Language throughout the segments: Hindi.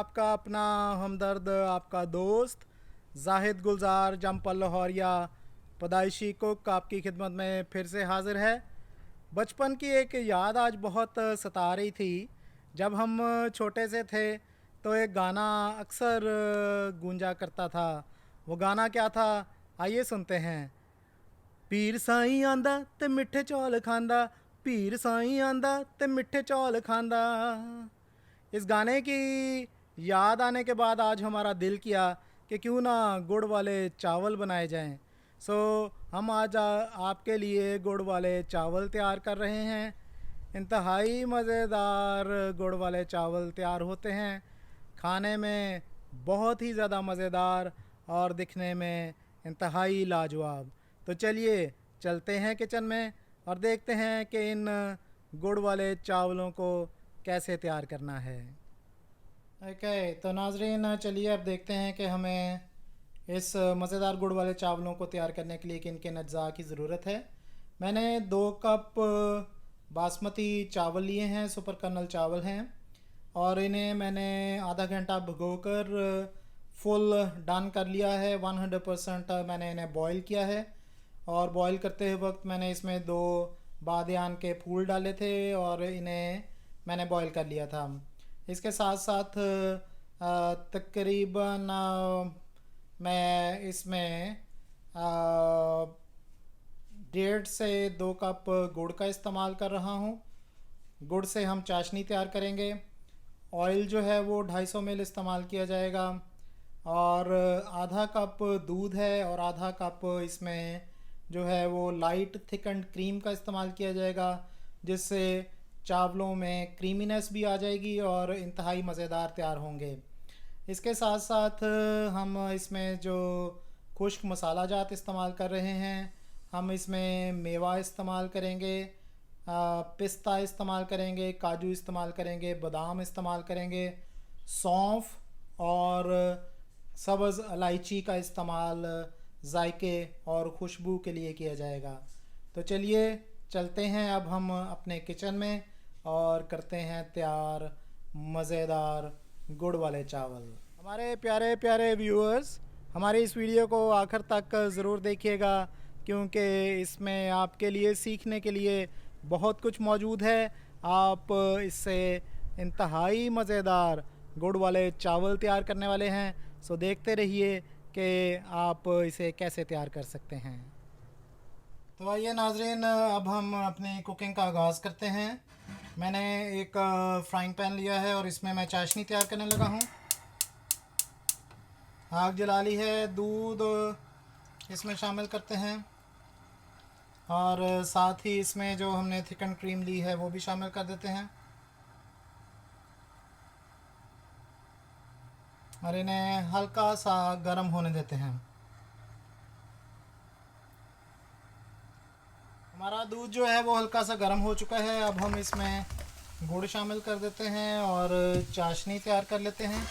आपका अपना हमदर्द, आपका दोस्त जाहिद गुलजार जमपल लाहौरिया पैदाइशी कुक आपकी खिदमत में फिर से हाज़िर है। बचपन की एक याद आज बहुत सता रही थी। जब हम छोटे से थे तो एक गाना अक्सर गूंजा करता था। वो गाना क्या था, आइए सुनते हैं। पीर साईं आंदा ते मिठे चौल खांदा, पीर साईं आंदा ते मिठे चौल खांदा। इस गाने की याद आने के बाद आज हमारा दिल किया कि क्यों ना गुड़ वाले चावल बनाए जाएं। हम आज आपके लिए गुड़ वाले चावल तैयार कर रहे हैं। इंतहाई मज़ेदार गुड़ वाले चावल तैयार होते हैं। खाने में बहुत ही ज़्यादा मज़ेदार और दिखने में इंतहाई लाजवाब। तो चलिए चलते हैं किचन में और देखते हैं कि इन गुड़ वाले चावलों को कैसे तैयार करना है। ओके, तो नाजरीन चलिए अब देखते हैं कि हमें इस मज़ेदार गुड़ वाले चावलों को तैयार करने के लिए किन किन अज्जा की ज़रूरत है। मैंने 2 कप बासमती चावल लिए हैं, सुपर कर्नल चावल हैं, और इन्हें मैंने आधा घंटा भिगोकर फुल डन कर लिया है। 100% मैंने इन्हें बॉईल किया है, और बॉईल करते हुए वक्त मैंने इसमें 2 बादियान के फूल डाले थे और इन्हें मैंने बॉईल कर लिया था। इसके साथ साथ तकरीबन मैं इसमें 1.5 से 2 कप गुड़ का इस्तेमाल कर रहा हूँ। गुड़ से हम चाशनी तैयार करेंगे। ऑयल जो है वो 250 ml इस्तेमाल किया जाएगा, और आधा कप दूध है और आधा कप इसमें जो है वो लाइट थिकन्ड क्रीम का इस्तेमाल किया जाएगा, जिससे चावलों में क्रीमीनेस भी आ जाएगी और इंतहाई मज़ेदार तैयार होंगे। इसके साथ साथ हम इसमें जो खुश्क मसाला जात इस्तेमाल कर रहे हैं, हम इसमें मेवा इस्तेमाल करेंगे, पिस्ता इस्तेमाल करेंगे, काजू इस्तेमाल करेंगे, बादाम इस्तेमाल करेंगे, सौंफ और सब्ज़ इलायची का इस्तेमाल जायके और खुशबू के लिए किया जाएगा। तो चलिए चलते हैं अब हम अपने किचन में और करते हैं तैयार मज़ेदार गुड़ वाले चावल। हमारे प्यारे प्यारे व्यूअर्स, हमारी इस वीडियो को आखिर तक ज़रूर देखिएगा, क्योंकि इसमें आपके लिए सीखने के लिए बहुत कुछ मौजूद है। आप इससे इंतहाई मज़ेदार गुड़ वाले चावल तैयार करने वाले हैं। देखते रहिए कि आप इसे कैसे तैयार कर सकते हैं। तो आइए नाजरीन, अब हम अपनी कुकिंग का आगाज़ करते हैं। मैंने एक फ्राइंग पैन लिया है और इसमें मैं चाशनी तैयार करने लगा हूँ। आग जला ली है, दूध इसमें शामिल करते हैं, और साथ ही इसमें जो हमने थिकन क्रीम ली है वो भी शामिल कर देते हैं, और इन्हें हल्का सा गर्म होने देते हैं। हमारा दूध जो है वो हल्का सा गर्म हो चुका है। अब हम इसमें गुड़ शामिल कर देते हैं और चाशनी तैयार कर लेते हैं।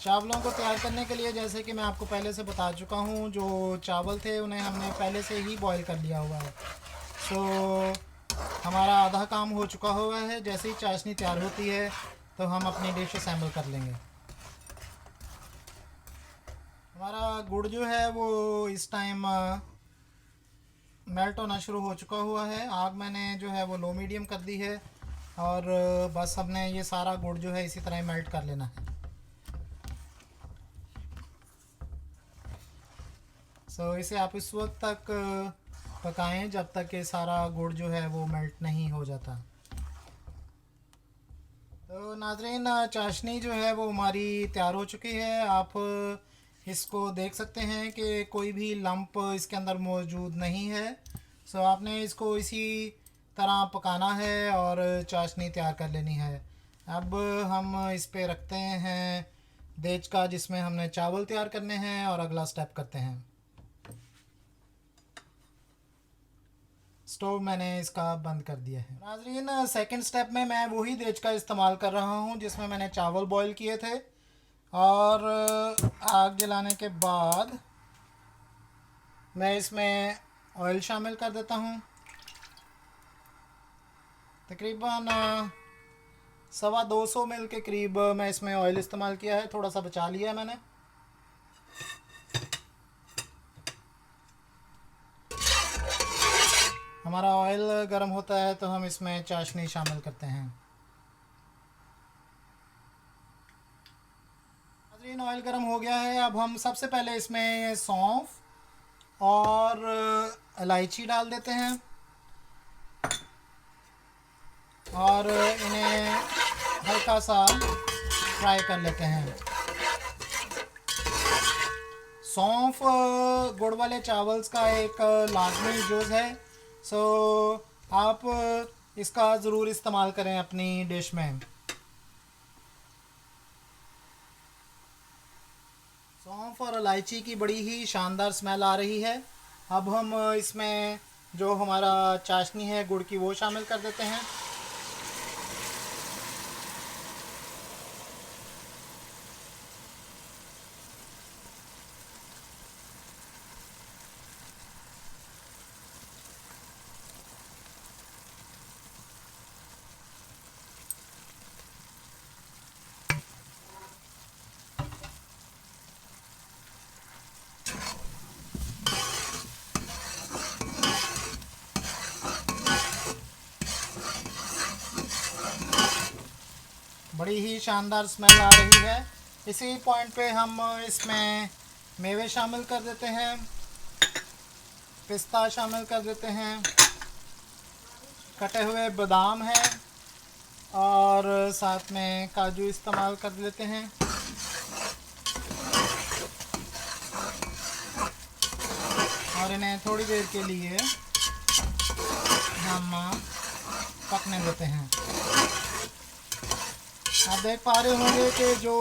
चावलों को तैयार करने के लिए, जैसे कि मैं आपको पहले से बता चुका हूँ, जो चावल थे उन्हें हमने पहले से ही बॉईल कर लिया हुआ है। हमारा आधा काम हो चुका हुआ है। जैसे ही चाशनी तैयार होती है तो हम अपनी डिश असेंबल कर लेंगे। हमारा गुड़ जो है वो इस टाइम मेल्ट होना शुरू हो चुका हुआ है। आग मैंने जो है वो लो मीडियम कर दी है, और बस हमने ये सारा गुड़ जो है इसी तरह मेल्ट कर लेना है। इसे आप इस वक्त तक पकाएं जब तक कि सारा गुड़ जो है वो मेल्ट नहीं हो जाता। तो नाजरीन, चाशनी जो है वो हमारी तैयार हो चुकी है। आप इसको देख सकते हैं कि कोई भी लंप इसके अंदर मौजूद नहीं है। आपने इसको इसी तरह पकाना है और चाशनी तैयार कर लेनी है। अब हम इस पे रखते हैं देच का, जिसमें हमने चावल तैयार करने हैं, और अगला स्टेप करते हैं। स्टोव मैंने इसका बंद कर दिया है। नाजरीन, सेकंड स्टेप में मैं वही देच का इस्तेमाल कर रहा हूँ जिसमें मैंने चावल बॉईल किए थे, और आग जलाने के बाद मैं इसमें ऑयल शामिल कर देता हूँ। तकरीबन 250 ml के करीब मैं इसमें ऑयल इस्तेमाल किया है, थोड़ा सा बचा लिया है मैंने। हमारा ऑयल गर्म होता है तो हम इसमें चाशनी शामिल करते हैं। नाज़रीन, ऑयल गर्म हो गया है। अब हम सबसे पहले इसमें सौंफ और इलायची डाल देते हैं और इन्हें हल्का सा फ्राई कर लेते हैं। सौंफ गुड़ वाले चावल्स का एक लाजमी जुज़ है, सो आप इसका ज़रूर इस्तेमाल करें अपनी डिश में। सौंफ और इलायची की बड़ी ही शानदार स्मेल आ रही है। अब हम इसमें जो हमारा चाशनी है गुड़ की वो शामिल कर देते हैं। बड़ी ही शानदार स्मेल आ रही है। इसी पॉइंट पे हम इसमें मेवे शामिल कर देते हैं, पिस्ता शामिल कर देते हैं, कटे हुए बादाम हैं और साथ में काजू इस्तेमाल कर लेते हैं। और इन्हें थोड़ी देर के लिए हम पकने देते हैं। आप देख पा रहे होंगे कि जो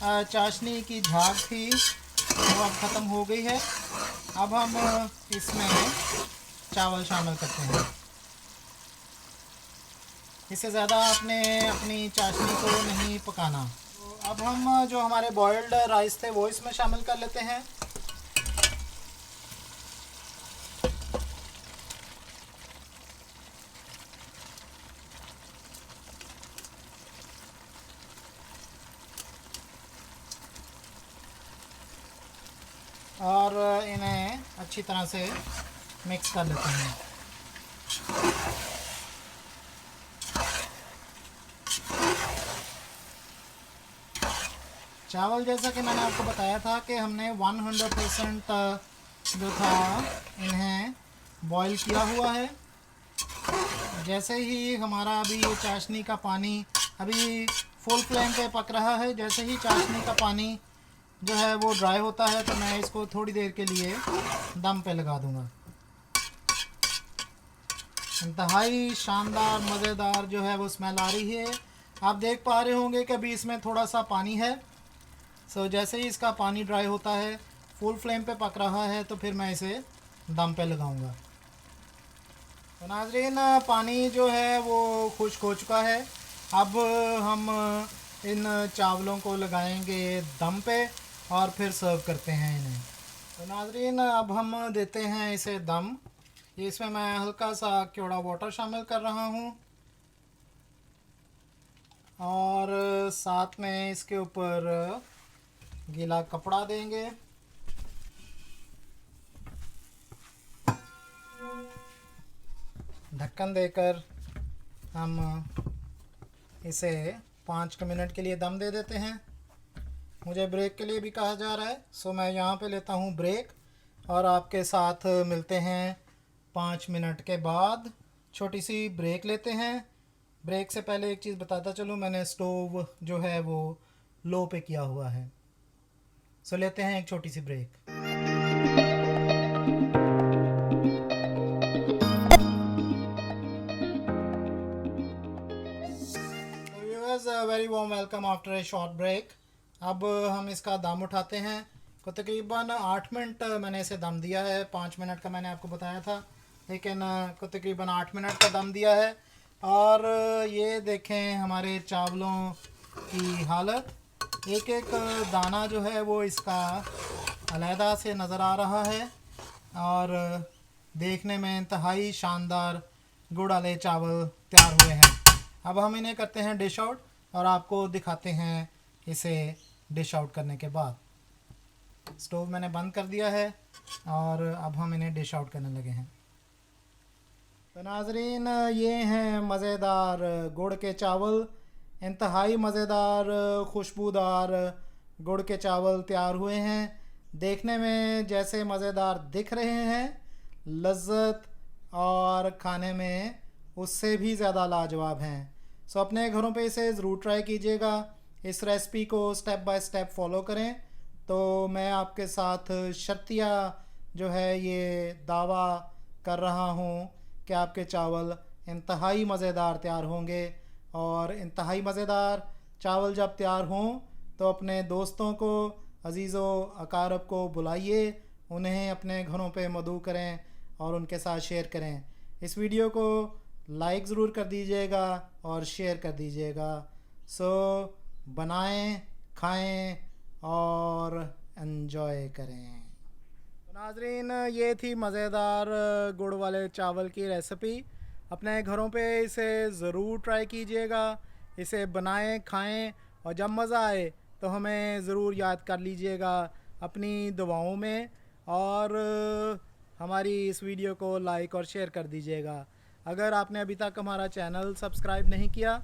चाशनी की झाग थी वो अब ख़त्म हो गई है। अब हम इसमें चावल शामिल करते हैं। इससे ज़्यादा आपने अपनी चाशनी को नहीं पकाना। तो अब हम जो हमारे बॉइल्ड राइस थे वो इसमें शामिल कर लेते हैं। और इन्हें अच्छी तरह से मिक्स कर लेते हैं। चावल जैसा कि मैंने आपको बताया था कि हमने 100% जो था इन्हें बॉईल किया हुआ है। जैसे ही हमारा अभी ये चाशनी का पानी अभी फुल फ्लेम पे पक रहा है, जैसे ही चाशनी का पानी जो है वो ड्राई होता है तो मैं इसको थोड़ी देर के लिए दम पे लगा दूंगा। इंतहाई शानदार मज़ेदार जो है वो स्मेल आ रही है। आप देख पा रहे होंगे कि अभी इसमें थोड़ा सा पानी है। सो जैसे ही इसका पानी ड्राई होता है, फुल फ्लेम पे पक रहा है, तो फिर मैं इसे दम पे लगाऊंगा। तो नाज़रीन, पानी जो है वो खुश्क हो चुका है। अब हम इन चावलों को लगाएंगे दम पे और फिर सर्व करते हैं इन्हें। तो नाज़रीन, अब हम देते हैं इसे दम। इसमें मैं हल्का सा केवड़ा वाटर शामिल कर रहा हूँ और साथ में इसके ऊपर गीला कपड़ा देंगे। ढक्कन देकर हम इसे 5 मिनट के लिए दम दे देते हैं। मुझे ब्रेक के लिए भी कहा जा रहा है, सो मैं यहाँ पे लेता हूँ ब्रेक और आपके साथ मिलते हैं 5 मिनट के बाद। छोटी सी ब्रेक लेते हैं। ब्रेक से पहले एक चीज़ बताता चलूँ, मैंने स्टोव जो है वो लो पे किया हुआ है। सो लेते हैं एक छोटी सी break. Very warm welcome after a short break. अब हम इसका दम उठाते हैं। को तकरीबन 8 मिनट मैंने इसे दम दिया है। 5 मिनट का मैंने आपको बताया था, लेकिन को तकरीबन 8 मिनट का दम दिया है। और ये देखें हमारे चावलों की हालत। एक एक दाना जो है वो इसका अलहदा से नज़र आ रहा है और देखने में इंतहाई शानदार गुड़ वाले चावल तैयार हुए हैं। अब हम इन्हें करते हैं डिश आउट और आपको दिखाते हैं इसे डिश आउट करने के बाद। स्टोव मैंने बंद कर दिया है और अब हम इन्हें डिश आउट करने लगे हैं। तो नाजरीन, ये हैं मज़ेदार गुड़ के चावल। इंतहाई मज़ेदार खुशबूदार गुड़ के चावल तैयार हुए हैं। देखने में जैसे मज़ेदार दिख रहे हैं, लज्जत और खाने में उससे भी ज़्यादा लाजवाब हैं। सो अपने घरों पे इसे ज़रूर ट्राई कीजिएगा। इस रेसिपी को स्टेप बाय स्टेप फॉलो करें। तो मैं आपके साथ शर्तिया जो है ये दावा कर रहा हूँ कि आपके चावल इंतहाई मज़ेदार तैयार होंगे। और इंतहाई मज़ेदार चावल जब तैयार हों तो अपने दोस्तों को, अजीज़ों अकारब को बुलाइए, उन्हें अपने घरों पे मदऊ करें और उनके साथ शेयर करें। इस वीडियो को लाइक ज़रूर कर दीजिएगा और शेयर कर दीजिएगा। सो बनाएं, खाएं और एंजॉय करें। तो नाजरीन, ये थी मज़ेदार गुड़ वाले चावल की रेसिपी। अपने घरों पे इसे ज़रूर ट्राई कीजिएगा। इसे बनाएं, खाएं और जब मज़ा आए तो हमें ज़रूर याद कर लीजिएगा अपनी दुआओं में। और हमारी इस वीडियो को लाइक और शेयर कर दीजिएगा। अगर आपने अभी तक हमारा चैनल सब्सक्राइब नहीं किया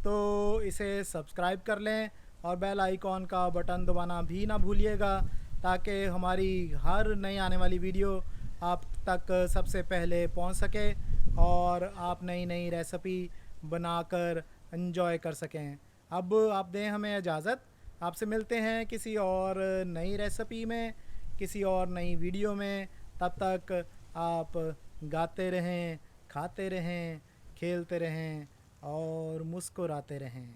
तो इसे सब्सक्राइब कर लें और बेल आइकॉन का बटन दबाना भी ना भूलिएगा, ताकि हमारी हर नई आने वाली वीडियो आप तक सबसे पहले पहुंच सके और आप नई नई रेसिपी बनाकर एंजॉय कर सकें। अब आप दें हमें इजाज़त। आपसे मिलते हैं किसी और नई रेसिपी में, किसी और नई वीडियो में। तब तक आप गाते रहें, खाते रहें, खेलते रहें और मुस्कुराते रहें।